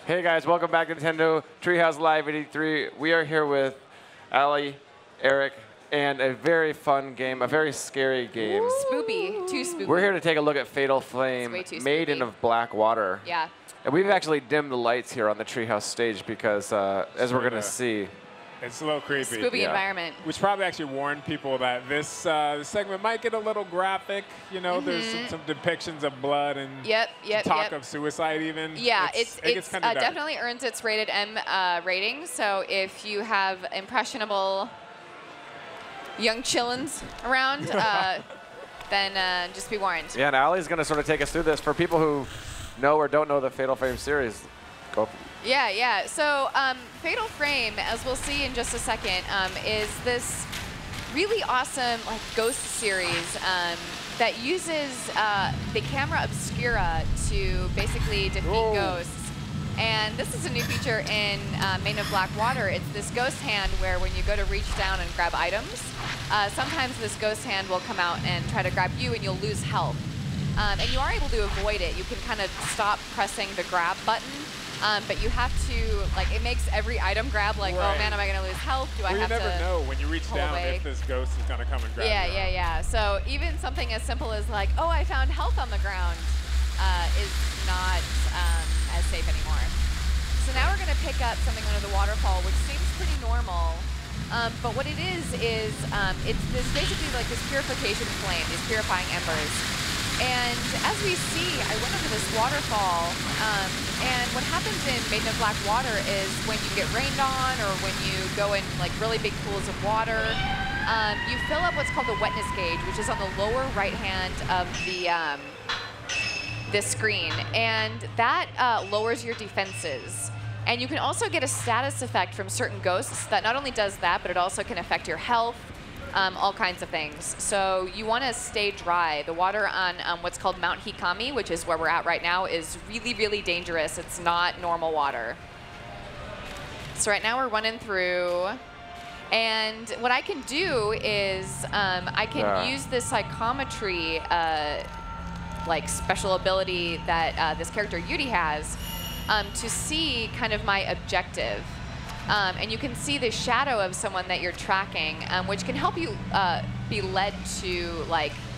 Hey guys, welcome back to Nintendo Treehouse Live 83. We are here with Ali, Eric, and a very fun game, a very scary game. Spoopy, too spoopy. We're here to take a look at Fatal Flame, Maiden of Black Water. Yeah. And we've actually dimmed the lights here on the Treehouse stage because, as we're going to see, it's a little creepy. Spoopy environment. We should probably actually warn people that this segment might get a little graphic. You know, there's some depictions of blood and talk of suicide even. Yeah, it definitely earns its rated M rating. So if you have impressionable young chillins around, then just be warned. Yeah, and Ali's going to sort of take us through this. For people who know or don't know the Fatal Frame series, go. Yeah. So Fatal Frame, as we'll see in just a second, is this really awesome ghost series that uses the camera Obscura to basically defeat ghosts. And this is a new feature in Maiden of Black Water. It's this ghost hand where when you go to reach down and grab items, sometimes this ghost hand will come out and try to grab you and you'll lose health. And you are able to avoid it. You can kind of stop pressing the grab button. But you have to, it makes every item grab oh man, am I going to lose health? Do I have to You never know when you reach down if this ghost is going to come and grab you. Yeah. So even something as simple as oh, I found health on the ground is not as safe anymore. So now we're going to pick up something under the waterfall, which seems pretty normal. But what it is it's basically this purification flame, these purifying embers. And as we see, I went over this waterfall, and what happens in Maiden of Black Water is when you get rained on or when you go in really big pools of water, you fill up what's called the Wetness Gauge, which is on the lower right hand of this screen, and that lowers your defenses. And you can also get a status effect from certain ghosts that not only does that, but it also can affect your health. All kinds of things. So you want to stay dry. The water on what's called Mount Hikami, which is where we're at right now, is really, really dangerous. It's not normal water. So right now we're running through. And what I can do is I can use this Psychometry special ability that this character Yuri has to see kind of my objective. And you can see the shadow of someone that you're tracking, which can help you be led to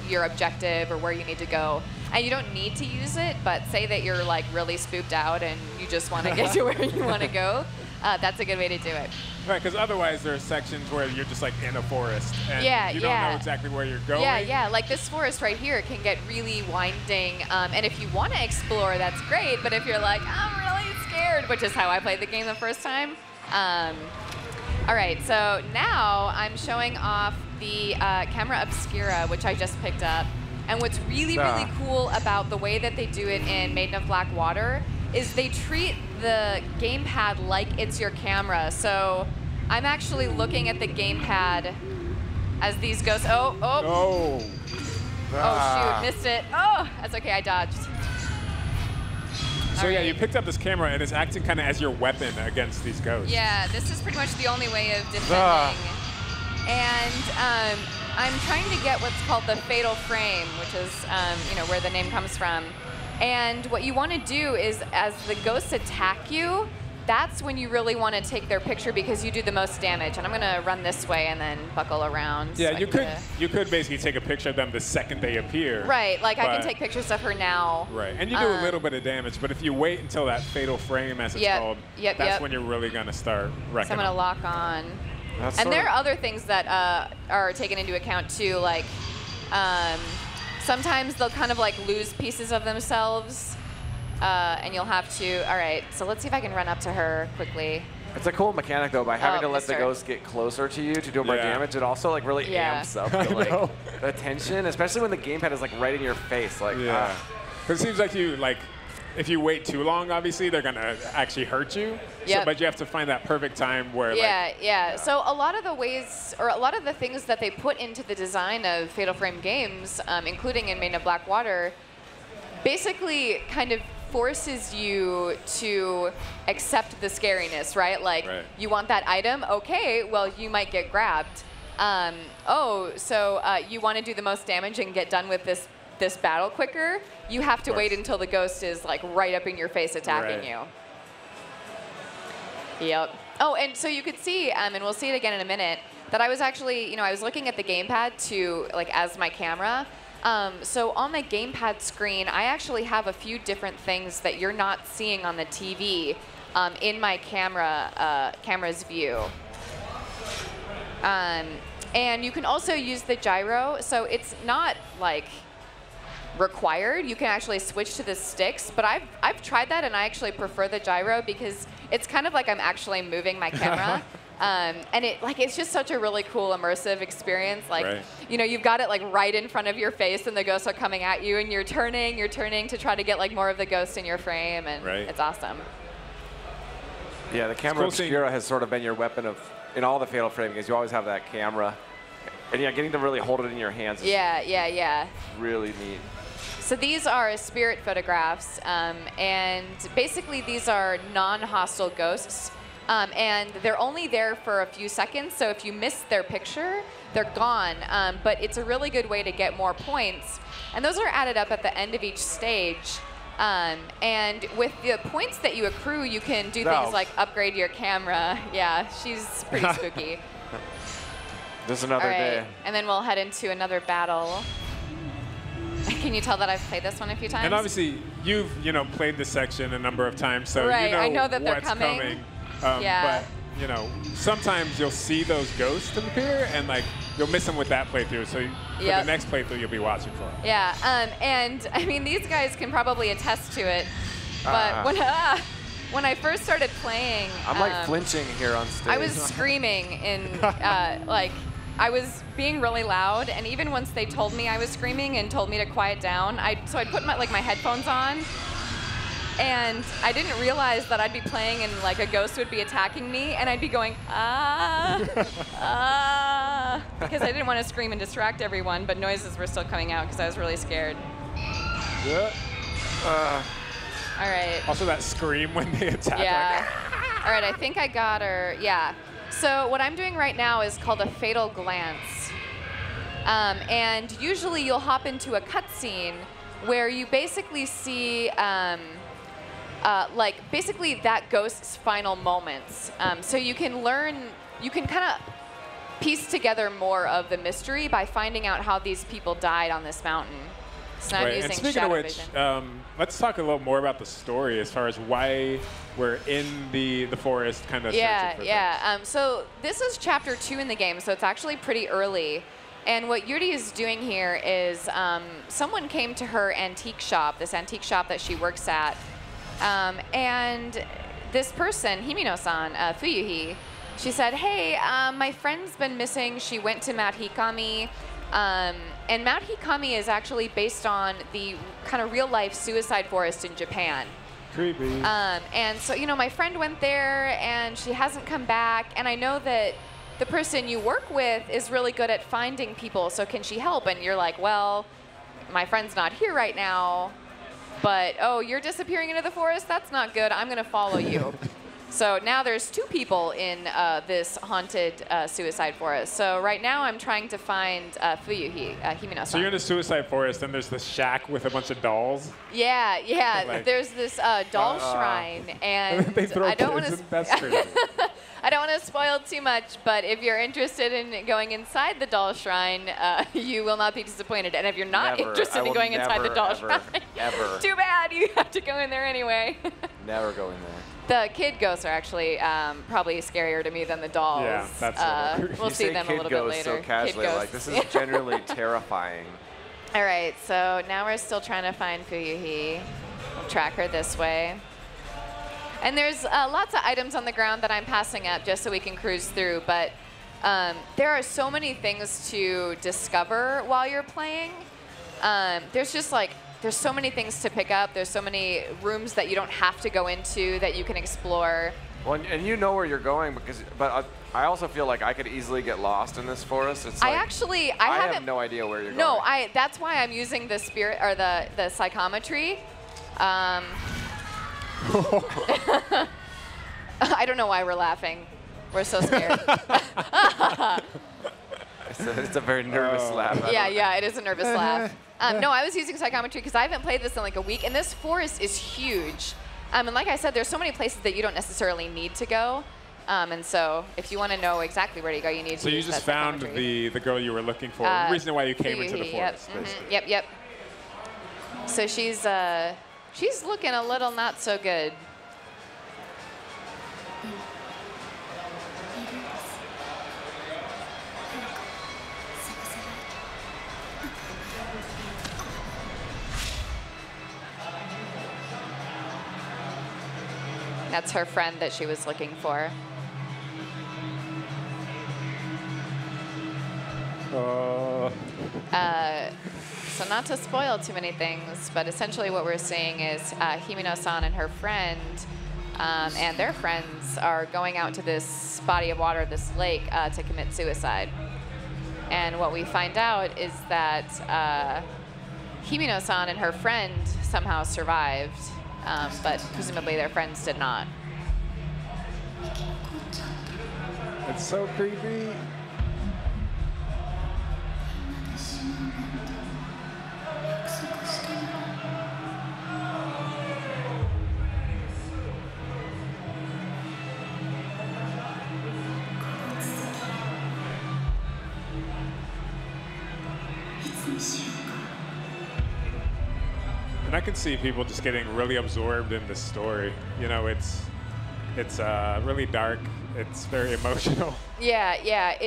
your objective or where you need to go. And you don't need to use it, but say that you're really spooked out and you just want to get to where you want to go. That's a good way to do it. Right, because otherwise there are sections where you're just in a forest and you don't know exactly where you're going. Yeah. This forest right here can get really winding. And if you want to explore, that's great. But if you're I'm really scared, which is how I played the game the first time. All right, so now I'm showing off the camera Obscura, which I just picked up. And what's really, really cool about the way that they do it in Maiden of Black Water is they treat the gamepad like it's your camera. So I'm actually looking at the gamepad as these ghosts. Oh, shoot, missed it. Oh, that's okay, I dodged. So yeah, you picked up this camera and it's acting kind of as your weapon against these ghosts. Yeah, this is pretty much the only way of defending. And I'm trying to get what's called the Fatal Frame, which is where the name comes from. And what you want to do is, as the ghosts attack you, that's when you really want to take their picture because you do the most damage. And I'm going to run this way and then buckle around. Yeah, you could basically take a picture of them the second they appear. Right, I can take pictures of her now. Right, and you do a little bit of damage, but if you wait until that Fatal Frame, as it's called, that's when you're really going to start wrecking. So I'm going to lock on. And there are other things that are taken into account too, sometimes they'll kind of lose pieces of themselves. And you'll have to, all right, so let's see if I can run up to her quickly. It's a cool mechanic, though, by having to let the ghost get closer to you to do more damage. It also really amps up the tension, especially when the gamepad is right in your face. But it seems like if you wait too long, obviously, they're going to actually hurt you. Yep. So, but you have to find that perfect time where So a lot of the ways, or a lot of the things that they put into the design of Fatal Frame games, including in Maiden of Black Water, basically kind of forces you to accept the scariness, right? You want that item? Okay, well, you might get grabbed. You want to do the most damage and get done with this battle quicker? You have to wait until the ghost is right up in your face attacking you. Yep. Oh, and so you could see, and we'll see it again in a minute, that I was actually, I was looking at the gamepad to, like, as my camera. So on the gamepad screen, I actually have a few different things that you're not seeing on the TV in my camera's view. And you can also use the gyro. So it's not, like, required. You can actually switch to the sticks, but I've tried that and I actually prefer the gyro because it's kind of like I'm actually moving my camera. And it's just such a really cool immersive experience. Like, right. You've got it like right in front of your face and the ghosts are coming at you and you're turning to try to get like more of the ghosts in your frame, and right. It's awesome. Yeah, the camera Obscura has sort of been your weapon in all the Fatal Frame games. You always have that camera. And yeah, getting to really hold it in your hands is really neat. So these are spirit photographs, and basically these are non-hostile ghosts, and they're only there for a few seconds, so if you miss their picture, they're gone, but it's a really good way to get more points, and those are added up at the end of each stage, and with the points that you accrue, you can do things like upgrade your camera. Yeah, she's pretty spooky. Just another day. And then we'll head into another battle. Can you tell that I've played this one a few times? And obviously, you've played this section a number of times, so right, you know I know that they're what's coming. But sometimes you'll see those ghosts appear, and like you'll miss them with that playthrough. So for the next playthrough, you'll be watching for them. Yeah, and I mean these guys can probably attest to it. But when I first started playing, I'm like flinching here on stage. I was screaming in like. I was being really loud, and even once they told me I was screaming and told me to quiet down, so I'd put my headphones on, and I didn't realize that I'd be playing and like a ghost would be attacking me, and I'd be going because I didn't want to scream and distract everyone, but noises were still coming out because I was really scared. Yeah. All right. Also that scream when they attack. Yeah. All right, I think I got her. Yeah. So what I'm doing right now is called a fatal glance. And usually you'll hop into a cutscene where you basically see basically that ghost's final moments. So you can kind of piece together more of the mystery by finding out how these people died on this mountain. So now I'm using and speaking shadow of which, vision. Let's talk a little more about the story as far as why we're in the forest kind of searching for things. So this is chapter 2 in the game, so it's actually pretty early. And what Yuri is doing here is someone came to her antique shop, this antique shop that she works at, and this person, Himino-san, Fuyuhi, she said, hey, my friend's been missing. She went to Mount Hikami. And Mount Hikami is actually based on the kind of real-life suicide forest in Japan. Creepy. And so, my friend went there, and she hasn't come back. And I know that the person you work with is really good at finding people, so can she help? And you're like, well, my friend's not here right now, but, oh, you're disappearing into the forest? That's not good. I'm going to follow you. So now there's 2 people in this haunted suicide forest. So right now I'm trying to find Fuyuhi, Himino-san. So you're in the suicide forest, and there's this shack with a bunch of dolls? Yeah. Like, there's this doll shrine, and they throw I don't want to. That's crazy. I don't want to spoil too much, but if you're interested in going inside the doll shrine, you will not be disappointed. And if you're not interested in going inside the doll shrine, too bad. You have to go in there anyway. Never go in there. The kid ghosts are actually probably scarier to me than the dolls. Yeah, that's we'll see them a little bit later. So casually, like this is generally terrifying. All right, so now we're still trying to find Fuyuhi. We'll track her this way. And there's lots of items on the ground that I'm passing up just so we can cruise through, but there are so many things to discover while you're playing. There's so many things to pick up. There's so many rooms that you don't have to go into that you can explore. Well, and you know where you're going, but I also feel like I could easily get lost in this forest. It's like, I have no idea where you're going. No, that's why I'm using the spirit or the psychometry. I don't know why we're laughing. We're so scared. It's a very nervous laugh. Yeah, it is a nervous laugh. No, I was using psychometry because I haven't played this in like a week, and this forest is huge. And like I said, there's so many places that you don't necessarily need to go. And so if you want to know exactly where to go, you need to So you just found the girl you were looking for, the reason why you came into the forest. Yep. So she's looking a little not so good. That's her friend that she was looking for. So not to spoil too many things, but essentially what we're seeing is Himino-san and her friend and their friends are going out to this body of water, this lake, to commit suicide. And what we find out is that Himino-san and her friend somehow survived, but presumably their friends did not. It's so creepy. And I can see people just getting really absorbed in this story. You know, it's really dark. It's very emotional. Yeah.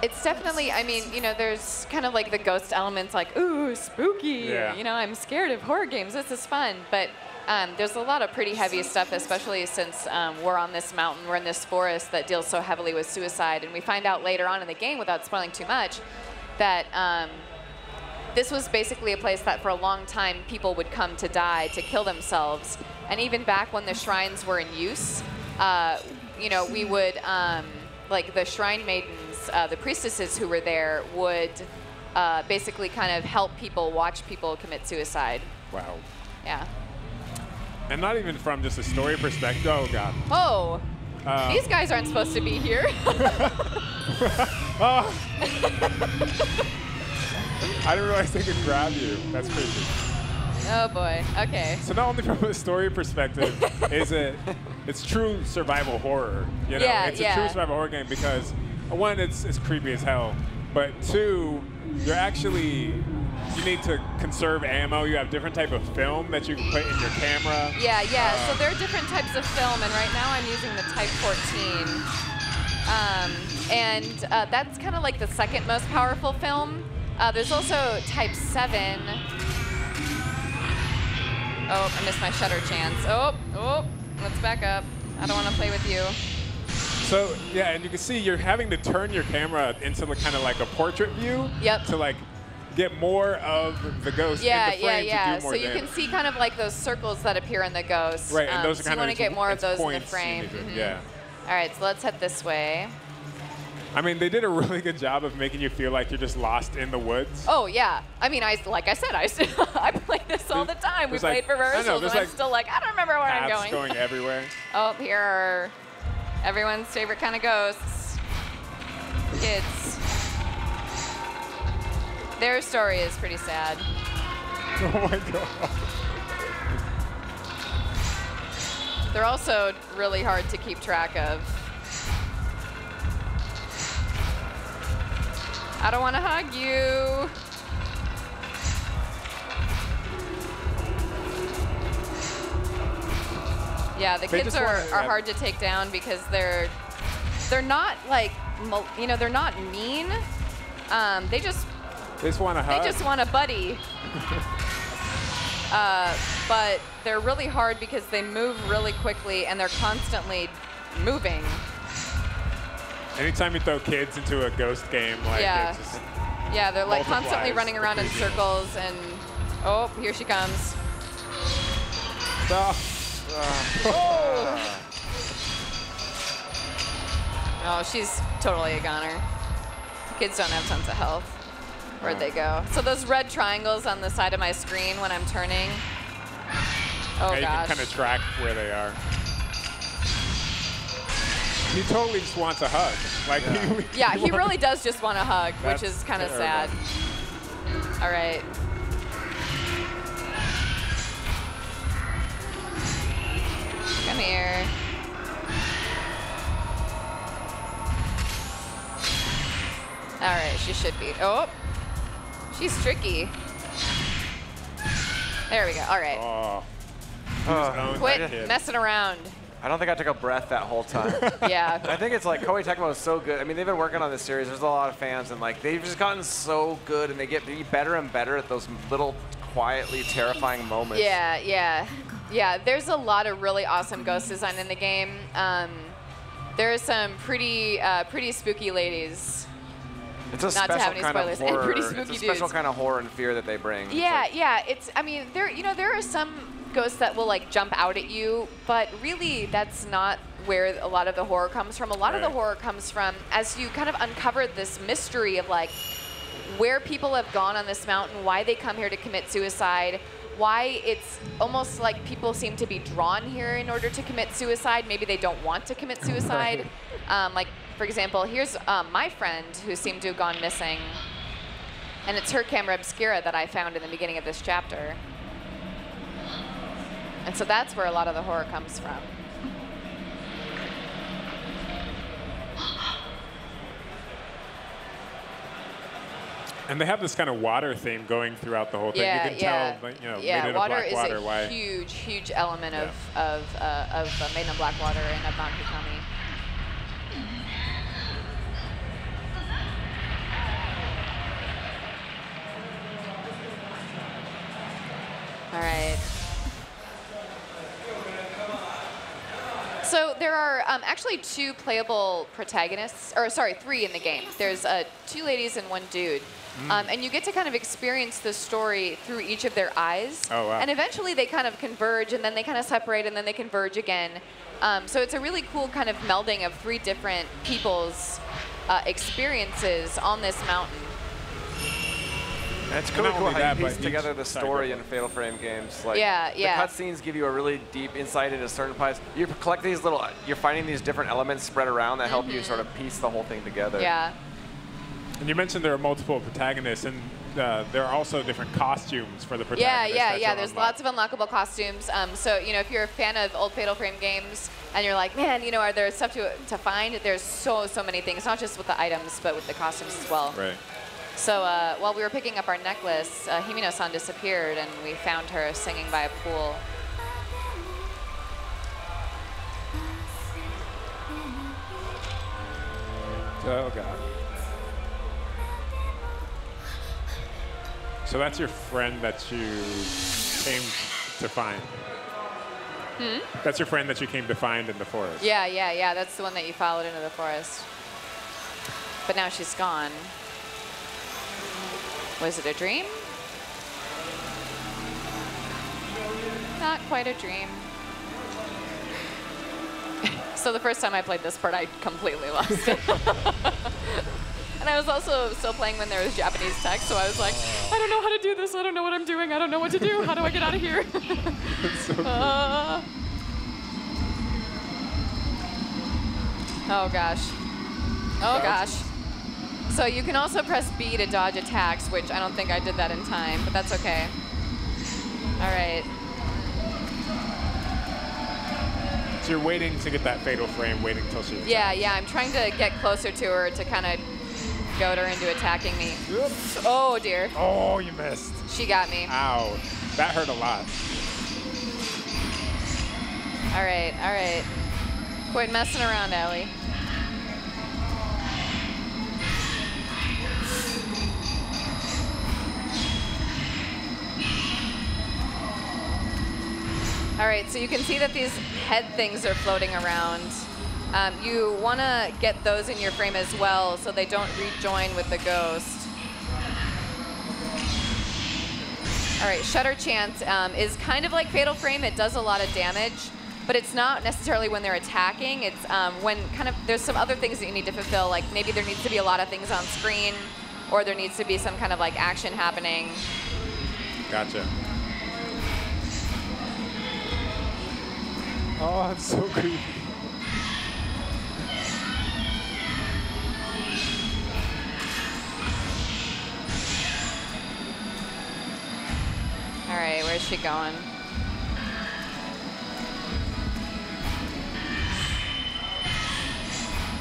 It's definitely, I mean, you know, there's kind of like the ghost elements, like, ooh, spooky. Yeah. You know, I'm scared of horror games. This is fun. But there's a lot of pretty heavy stuff, especially since we're on this mountain, we're in this forest that deals so heavily with suicide. And we find out later on in the game, without spoiling too much, that this was basically a place that for a long time people would come to die, to kill themselves. And even back when the shrines were in use, you know, we would, like the shrine maidens, the priestesses who were there would basically kind of help people, watch people commit suicide. Wow. Yeah. And not even from just a story perspective. Oh, God. Oh. These guys aren't supposed to be here. Oh. I didn't realize they could grab you. That's crazy. Oh boy. Okay. So not only from a story perspective, it's true survival horror. You know, it's a true survival horror game because one, it's creepy as hell, but two, you need to conserve ammo. You have different type of film that you can put in your camera. Yeah. So there are different types of film, and right now I'm using the Type 14, and that's kind of like the second most powerful film. There's also Type 7. Oh, I missed my shutter chance. Oh, let's back up. I don't want to play with you. So, yeah, and you can see you're having to turn your camera into kind of like a portrait view. Yep. To like get more of the ghost in the frame to do more So you can see kind of like those circles that appear in the ghost. Right, and those are so kind you of want to get more of those in the points frame. Yeah. All right, so let's head this way. I mean, they did a really good job of making you feel like you're just lost in the woods. Oh, yeah. I mean, like I said, I play this all the time. We played for rehearsals, and I'm still like, I don't remember where I'm going. Paths going everywhere. Oh, here are everyone's favorite kind of ghosts. Kids. Their story is pretty sad. Oh, my God. They're also really hard to keep track of. I don't want to hug you. Yeah, the kids are hard to take down because they're not like, you know, they're not mean. They just want to hug. They just want a buddy. But they're really hard because they move really quickly and they're constantly moving. Anytime you throw kids into a ghost game, like yeah, it's just they're like constantly running around in circles, and oh, here she comes. Oh, she's totally a goner. Kids don't have tons of health. Where'd they go? So those red triangles on the side of my screen when I'm turning. Oh, yeah, you gosh. can kind of track where they are. He totally just wants a hug. Like he really does just want a hug, which is kind of sad. All right. Come here. should be. Oh, she's tricky. There we go. All right. Quit messing around. I don't think I took a breath that whole time. Yeah. I think it's like Koei Tecmo is so good. I mean, they've been working on this series. There's a lot of fans, and like they've just gotten so good, and they get better and better at those little quietly terrifying moments. Yeah, yeah, yeah. There's a lot of really awesome ghost design in the game. There are some pretty spooky ladies. It's a special kind of horror. Pretty spooky it's a special dudes. kind of horror and fear that they bring. Yeah, yeah. I mean, there are some ghosts that will like jump out at you, but really that's not where a lot of the horror comes from. A lot of the horror comes from as you kind of uncover this mystery of like where people have gone on this mountain, why they come here to commit suicide, why it's almost like people seem to be drawn here in order to commit suicide. Maybe they don't want to commit suicide. Like, for example, here's my friend who seemed to have gone missing, and it's her camera Obscura that I found in the beginning of this chapter. And so that's where a lot of the horror comes from. And they have this kind of water theme going throughout the whole thing. You can tell, like, you know, Maiden in water Black Water, is a why. huge element of Maiden in Black Water and of Nakukami. All right. So there are actually 2 playable protagonists, or sorry, 3 in the game. There's 2 ladies and 1 dude. And you get to kind of experience the story through each of their eyes. Oh, wow. And eventually they kind of converge, and then they kind of separate, and then they converge again. So it's a really cool kind of melding of 3 different people's experiences on this mountain. And it's really cool how you piece together the story in Fatal Frame games. Like, the cutscenes give you a really deep insight into certain parts. You collect these little, you're finding these different elements spread around that help you sort of piece the whole thing together. Yeah. And you mentioned there are multiple protagonists, and there are also different costumes for the protagonists. Yeah. There's lots of unlockable costumes. So, you know, if you're a fan of old Fatal Frame games and you're like, man, you know, are there stuff to find? There's so many things, not just with the items, but with the costumes as well. Right. So while we were picking up our necklace, Himino-san disappeared, and we found her singing by a pool. Oh, God. So that's your friend that you came to find? That's your friend that you came to find in the forest? Yeah. That's the one that you followed into the forest. But now she's gone. Was it a dream? Not quite a dream. So the first time I played this part, I completely lost it. And I was also still playing when there was Japanese text, so I was like, I don't know how to do this. I don't know what I'm doing. I don't know what to do. How do I get out of here? So cool. Oh, gosh. Oh, gosh. So you can also press B to dodge attacks, which I don't think I did that in time, but that's okay. All right. So you're waiting to get that fatal frame, waiting till she attacks. Yeah. I'm trying to get closer to her to kind of goad her into attacking me. Oops. Oh, dear. Oh, you missed. She got me. Ow. That hurt a lot. All right. Quit messing around, Ellie. All right, so you can see that these head things are floating around. You want to get those in your frame as well so they don't rejoin with the ghost. All right, Shutter Chant is kind of like Fatal Frame. It does a lot of damage, but it's not necessarily when they're attacking. It's when kind of there's some other things that you need to fulfill, like maybe there needs to be a lot of things on screen, or there needs to be some kind of like action happening. Gotcha. Oh, it's so creepy. All right, where's she going?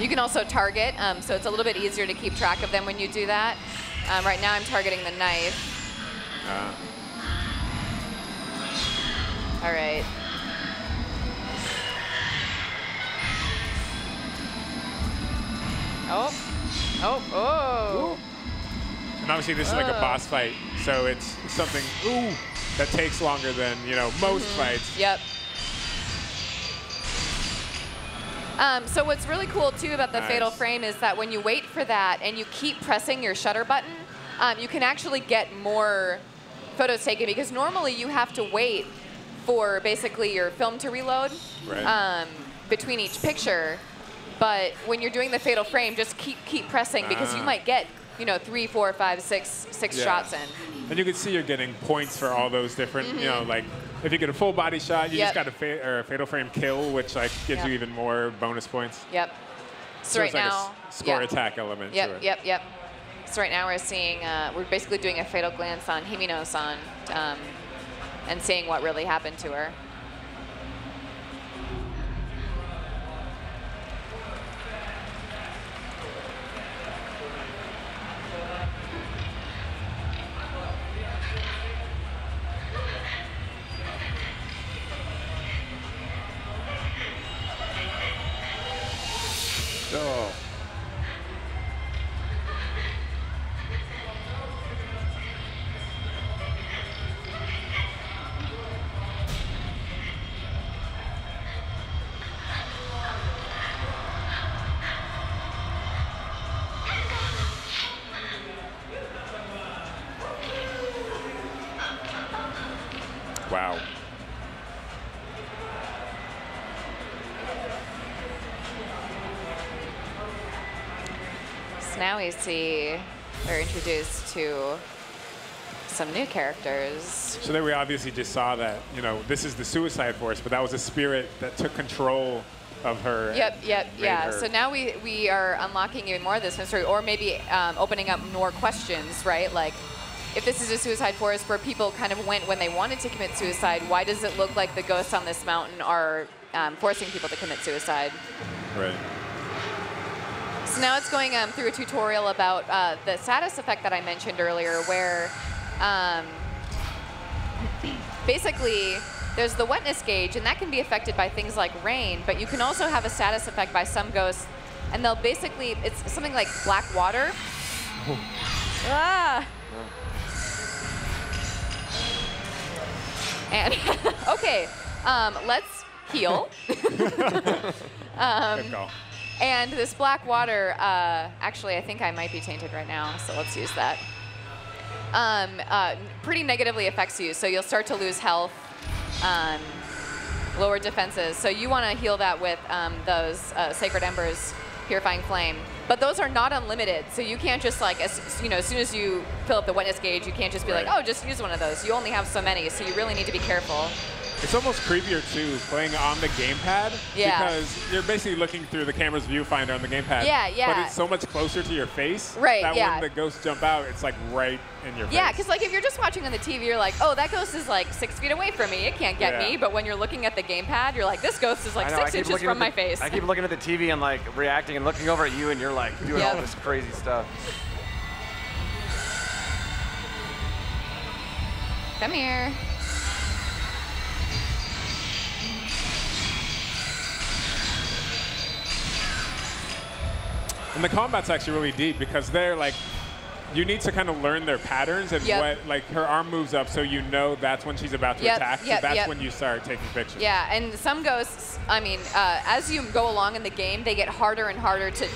You can also target, so it's a little bit easier to keep track of them when you do that. Right now I'm targeting the knife. All right. Oh. And obviously this is like a boss fight, so it's something that takes longer than, most fights. Yep. So what's really cool too about the Fatal Frame is that when you wait for that and you keep pressing your shutter button, you can actually get more photos taken, because normally you have to wait for basically your film to reload between each picture. But when you're doing the Fatal Frame, just keep pressing, because you might get 3, 4, 5, 6 shots in. And you can see you're getting points for all those different, like if you get a full body shot, you just got a Fatal Frame kill, which gives you even more bonus points. Yep. So right it's now, like a score attack element. Yep. So right now we're seeing, we're basically doing a fatal glance on Himino-san and seeing what really happened to her. Oh. Wow. So now we see they're introduced to some new characters. So there we obviously just saw that, this is the Suicide Force, but that was a spirit that took control of her. Yeah. So now we are unlocking even more of this mystery, or maybe opening up more questions, right? Like, if this is a Suicide Force where people kind of went when they wanted to commit suicide, why does it look like the ghosts on this mountain are forcing people to commit suicide? Right. So now it's going through a tutorial about the status effect that I mentioned earlier, where basically there's the wetness gauge, and that can be affected by things like rain, but you can also have a status effect by some ghosts, and they'll basically, it's something like black water. And okay, let's heal. And this black water, actually, I think I might be tainted right now, so let's use that. Pretty negatively affects you, so you'll start to lose health, lower defenses. So you want to heal that with those Sacred Embers, Purifying Flame. But those are not unlimited, so you can't just as soon as you fill up the wetness gauge, you can't just be like, oh, just use one of those. You only have so many, so you really need to be careful. It's almost creepier too, playing on the gamepad, because you're basically looking through the camera's viewfinder on the gamepad. But it's so much closer to your face that when the ghosts jump out, it's like right in your face. Yeah, because if you're just watching on the TV, you're like, oh, that ghost is like 6 feet away from me. It can't get me. But when you're looking at the gamepad, you're like, this ghost is like 6 inches from my face. I keep looking at the TV and like reacting and looking over at you, and you're like doing all this crazy stuff. Come here. And the combat's actually really deep, because they're like, you need to kind of learn their patterns and what, her arm moves up, so you know that's when she's about to attack. So that's when you start taking pictures. Yeah, and some ghosts, I mean, as you go along in the game, they get harder and harder to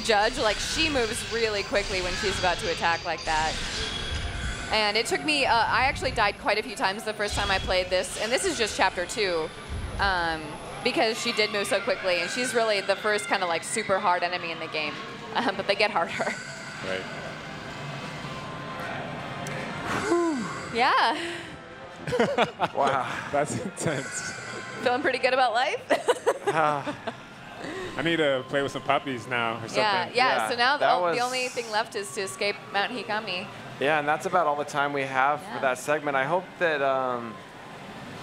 judge. Like, she moves really quickly when she's about to attack like that. And it took me, I actually died quite a few times the first time I played this, and this is just Chapter 2. Because she did move so quickly, and she's really the first kind of like super hard enemy in the game, but they get harder. Right. Yeah. Wow, that's intense. Feeling pretty good about life? I need to play with some puppies now or something. Yeah. So now the only thing left is to escape Mount Hikami. Yeah, and that's about all the time we have for that segment. I hope that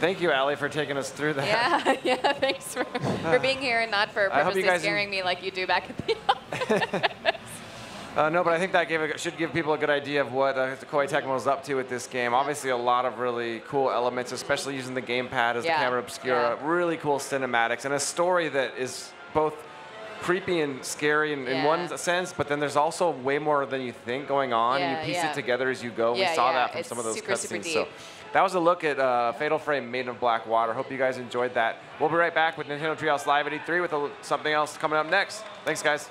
Thank you, Allie, for taking us through that. Yeah, thanks for being here and not for purposely scaring me like you do back at the office. No, but I think that should give people a good idea of what the Koei Tecmo is up to with this game. Obviously, a lot of really cool elements, especially using the gamepad as the camera obscura. Really cool cinematics and a story that is both creepy and scary in one sense, but then there's also way more than you think going on. You piece it together as you go. We saw that from some of those cutscenes. So that was a look at Fatal Frame Maiden of Black Water. Hope you guys enjoyed that. We'll be right back with Nintendo Treehouse Live at E3 with something else coming up next. Thanks, guys.